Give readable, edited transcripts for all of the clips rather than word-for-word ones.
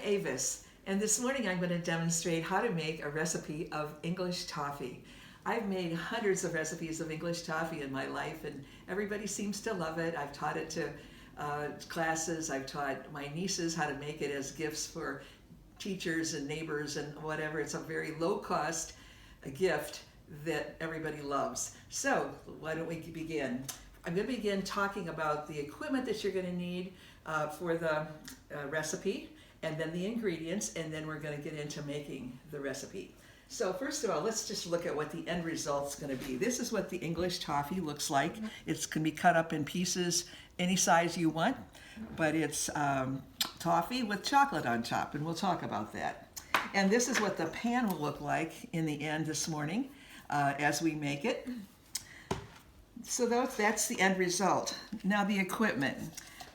Avis, and this morning I'm going to demonstrate how to make a recipe of English toffee. I've made hundreds of recipes of English toffee in my life, and everybody seems to love it. I've taught it to classes. I've taught my nieces how to make it as gifts for teachers and neighbors and whatever. It's a very low-cost gift that everybody loves. So why don't we begin? I'm going to begin talking about the equipment that you're going to need for the recipe, and then the ingredients, and then we're going to get into making the recipe. So first of all, let's just look at what the end result's going to be. This is what the English toffee looks like. It can be cut up in pieces any size you want, but it's toffee with chocolate on top, and we'll talk about that. And this is what the pan will look like in the end this morning as we make it. So that's the end result. Now the equipment.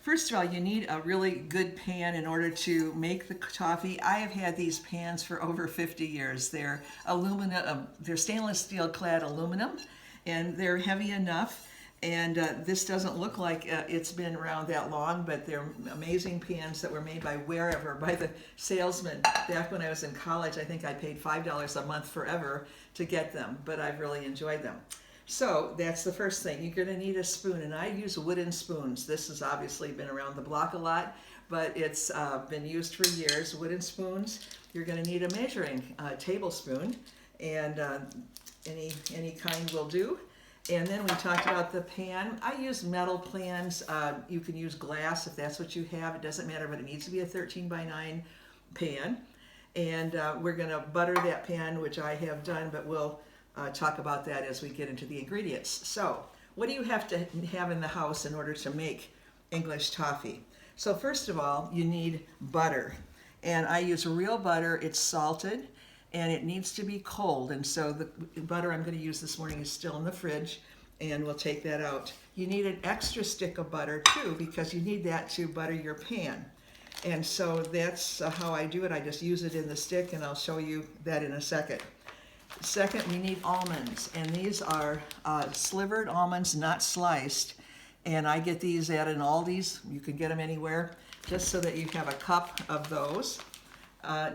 First of all, you need a really good pan in order to make the toffee. I have had these pans for over 50 years. They're aluminum, they're stainless steel clad aluminum, and they're heavy enough. And this doesn't look like it's been around that long, but they're amazing pans that were made by the salesman. Back when I was in college, I think I paid $5 a month forever to get them, but I've really enjoyed them. So that's the first thing. You're going to need a spoon, and I use wooden spoons. This has obviously been around the block a lot, but it's been used for years. Wooden spoons. You're going to need a measuring tablespoon, and any kind will do. And then we talked about the pan. I use metal pans. You can use glass if that's what you have. It doesn't matter, but it needs to be a 13 by 9 pan. And we're going to butter that pan, which I have done, but we'll talk about that as we get into the ingredients. So, what do you have to have in the house in order to make English toffee? So first of all, you need butter. And I use real butter. It's salted, and it needs to be cold. And so the butter I'm going to use this morning is still in the fridge, and we'll take that out. You need an extra stick of butter too, because you need that to butter your pan. And so that's how I do it. I just use it in the stick, and I'll show you that in a second. Second, we need almonds, and these are slivered almonds, not sliced. And I get these at an Aldi's. You can get them anywhere, just so that you have a cup of those.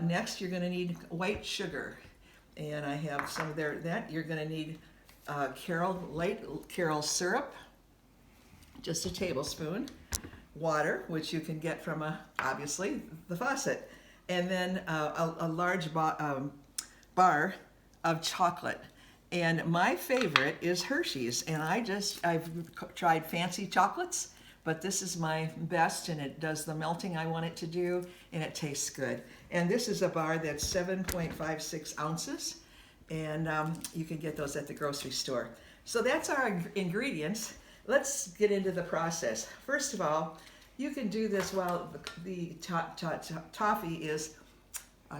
Next, you're going to need white sugar, and I have some there. That you're going to need light Karo syrup, just a tablespoon. Water, which you can get from obviously the faucet, and then a large bar of chocolate. And my favorite is Hershey's, and I've tried fancy chocolates, but this is my best, and it does the melting I want it to do, and it tastes good. And this is a bar that's 7.56 ounces, and you can get those at the grocery store. So that's our ingredients. Let's get into the process. First of all, you can do this while the toffee is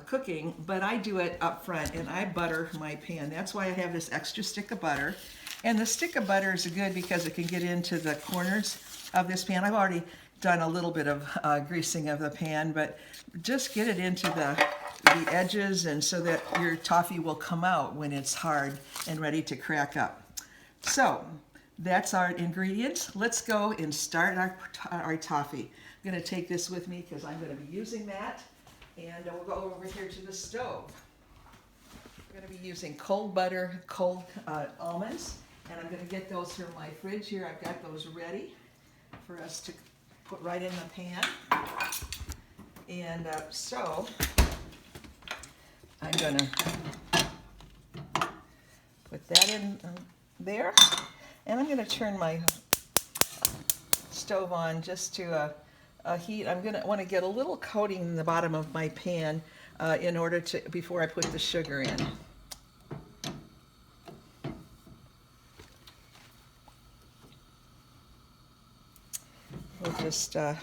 cooking, but I do it up front, and I butter my pan. That's why I have this extra stick of butter. And the stick of butter is good because it can get into the corners of this pan. I've already done a little bit of greasing of the pan, but just get it into the edges, and so that your toffee will come out when it's hard and ready to crack up. So that's our ingredients. Let's go and start our toffee. I'm going to take this with me because I'm going to be using that. And we'll go over here to the stove. We're going to be using cold butter, cold almonds, and I'm going to get those from my fridge here. I've got those ready for us to put right in the pan. And so I'm going to put that in there, and I'm going to turn my stove on just to heat. I'm going to want to get a little coating in the bottom of my pan in order to, before I put the sugar in. We'll just, and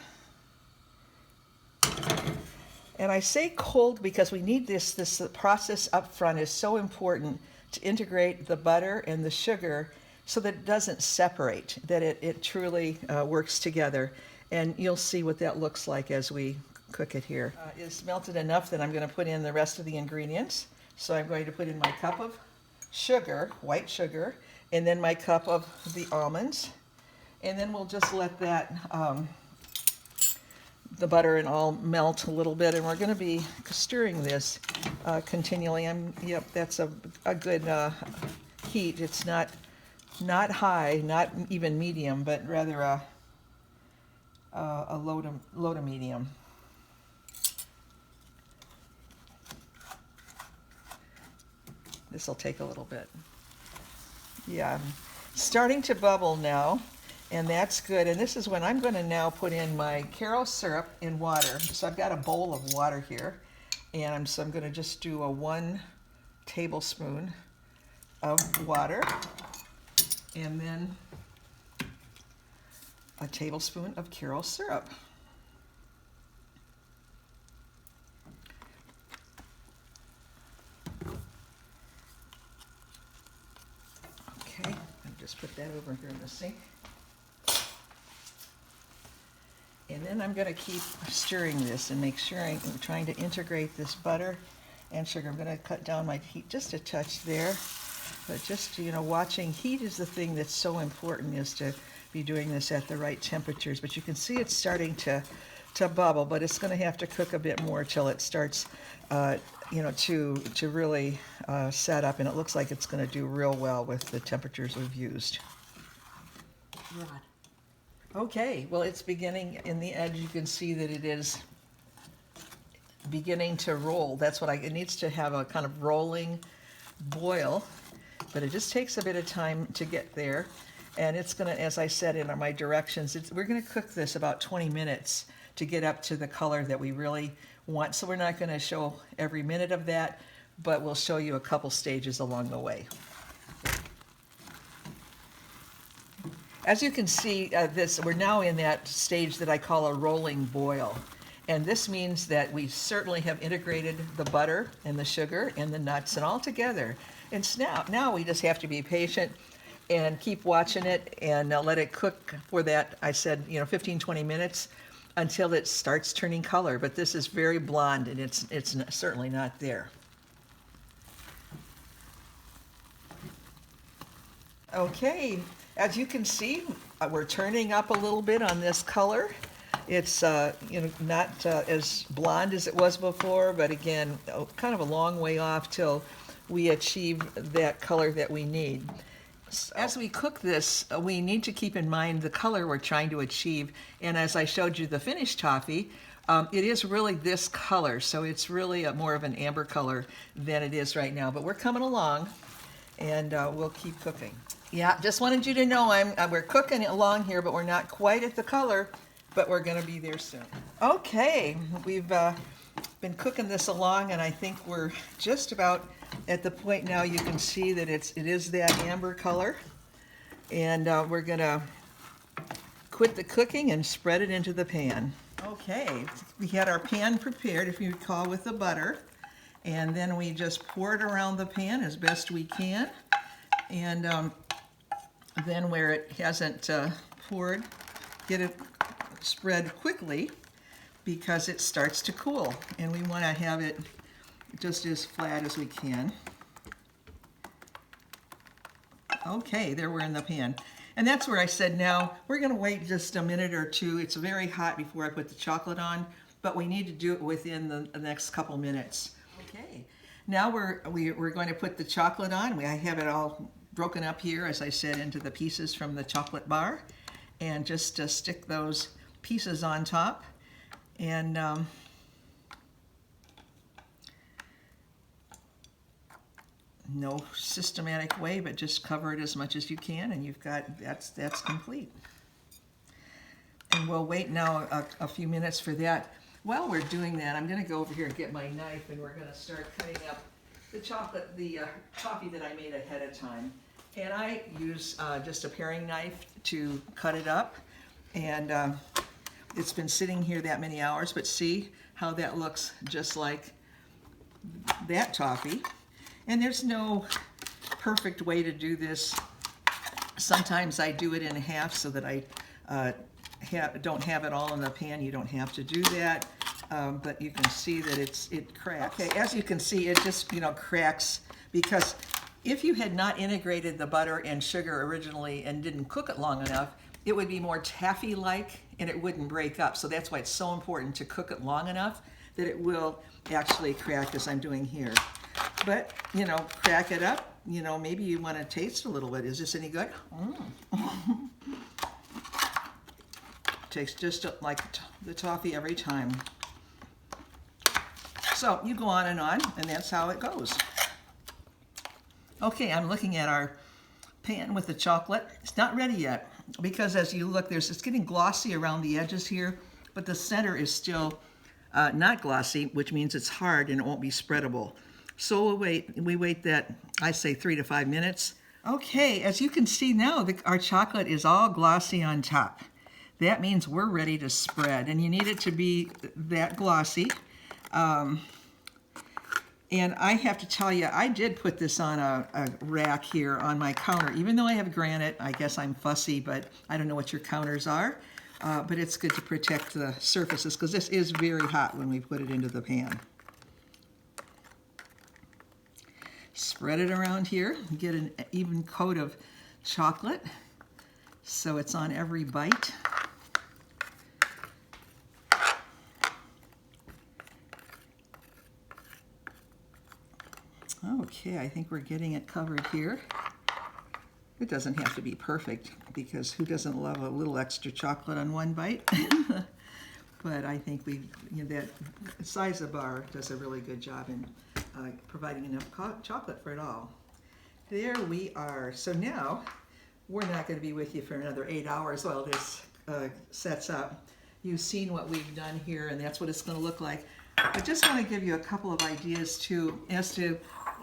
I say cold because we need this process up front is so important to integrate the butter and the sugar so that it doesn't separate, that it truly works together. And you'll see what that looks like as we cook it here. It's melted enough that I'm going to put in the rest of the ingredients. So I'm going to put in my cup of sugar, white sugar, and then my cup of the almonds. And then we'll just let that the butter and all melt a little bit, and we're going to be stirring this continually. Yep, that's a good heat. It's not high, not even medium, but rather a low to medium. This will take a little bit. Yeah, starting to bubble now, and that's good. And this is when I'm going to now put in my Karo syrup in water. So I've got a bowl of water here, and I'm going to just do a 1 tablespoon of water, and then a tablespoon of Karo syrup. Okay, I'll just put that over here in the sink. And then I'm going to keep stirring this and make sure I'm trying to integrate this butter and sugar. I'm going to cut down my heat just a touch there. But just, watching heat is the thing that's so important, is to be doing this at the right temperatures. But you can see it's starting to bubble, but it's going to have to cook a bit more till it starts, to really set up. And it looks like it's going to do real well with the temperatures we've used. Right. Okay, well, it's beginning in the edge. You can see that it is beginning to roll. That's what it needs to have a kind of rolling boil, but it just takes a bit of time to get there. And it's going to, as I said in my directions, we're going to cook this about 20 minutes to get up to the color that we really want. So we're not going to show every minute of that, but we'll show you a couple stages along the way. As you can see, we're now in that stage that I call a rolling boil. And this means that we certainly have integrated the butter and the sugar and the nuts and all together. And now we just have to be patient and keep watching it and let it cook for that, I said, 15, 20 minutes until it starts turning color. But this is very blonde, and it's certainly not there. Okay. As you can see, we're turning up a little bit on this color. It's not as blonde as it was before, but again, kind of a long way off till we achieve that color that we need. As we cook this, we need to keep in mind the color we're trying to achieve. And as I showed you the finished toffee, it is really this color, so it's really more of an amber color than it is right now. But we're coming along, and we'll keep cooking. Yeah, just wanted you to know we're cooking along here, but we're not quite at the color, but we're going to be there soon. Okay, we've been cooking this along, and I think we're just about at the point now you can see that it is that amber color. And we're going to quit the cooking and spread it into the pan. Okay, we had our pan prepared, if you recall, with the butter. And then we just pour it around the pan as best we can. And then where it hasn't poured, get it spread quickly because it starts to cool. And we want to have it just as flat as we can. Okay, there we're in the pan. And that's where I said now we're going to wait just a minute or two. It's very hot before I put the chocolate on, but we need to do it within the next couple minutes. Okay, now we're going to put the chocolate on. I have it all broken up here, as I said, into the pieces from the chocolate bar, and just stick those pieces on top. And no systematic way, but just cover it as much as you can, and you've got that's complete. And we'll wait now a few minutes for that. While we're doing that, I'm going to go over here and get my knife, and we're going to start cutting up the toffee that I made ahead of time. And I use just a paring knife to cut it up, and it's been sitting here that many hours, but see how that looks just like that toffee. And there's no perfect way to do this. Sometimes I do it in half so that I don't have it all in the pan. You don't have to do that, but you can see that it cracks. Okay, as you can see, it just cracks because if you had not integrated the butter and sugar originally and didn't cook it long enough, it would be more taffy-like and it wouldn't break up. So that's why it's so important to cook it long enough that it will actually crack, as I'm doing here. But, you know, crack it up. You know, maybe you want to taste a little bit. Is this any good? Tastes just like the toffee every time. So you go on, and that's how it goes. Okay, I'm looking at our pan with the chocolate. It's not ready yet because as you look, it's getting glossy around the edges here, but the center is still not glossy, which means it's hard and it won't be spreadable. So we wait that, I say 3 to 5 minutes. Okay, as you can see now, our chocolate is all glossy on top. That means we're ready to spread, and you need it to be that glossy. And I have to tell you, I did put this on a rack here on my counter. Even though I have granite, I guess I'm fussy, but I don't know what your counters are. But it's good to protect the surfaces because this is very hot when we put it into the pan. Spread it around here, get an even coat of chocolate so it's on every bite. Okay, I think we're getting it covered here. It doesn't have to be perfect because who doesn't love a little extra chocolate on one bite? But I think that size of bar does a really good job in providing enough chocolate for it all. There we are. So now we're not going to be with you for another 8 hours while this sets up. You've seen what we've done here, and that's what it's going to look like. I just want to give you a couple of ideas too as to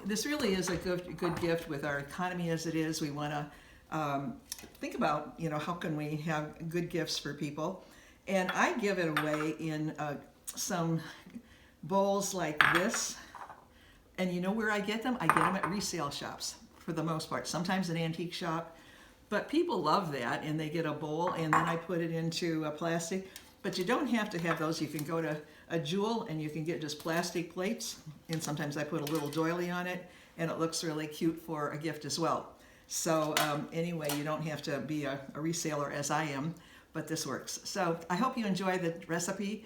this really is a good gift with our economy as it is. We want to think about, how can we have good gifts for people. And I give it away in some bowls like this. And you know where I get them? I get them at resale shops for the most part. Sometimes an antique shop. But people love that, and they get a bowl, and then I put it into a plastic. But you don't have to have those. You can go to a Jewel and you can get just plastic plates, and sometimes I put a little doily on it, and it looks really cute for a gift as well. So anyway, you don't have to be a reseller as I am, but this works. So I hope you enjoy the recipe.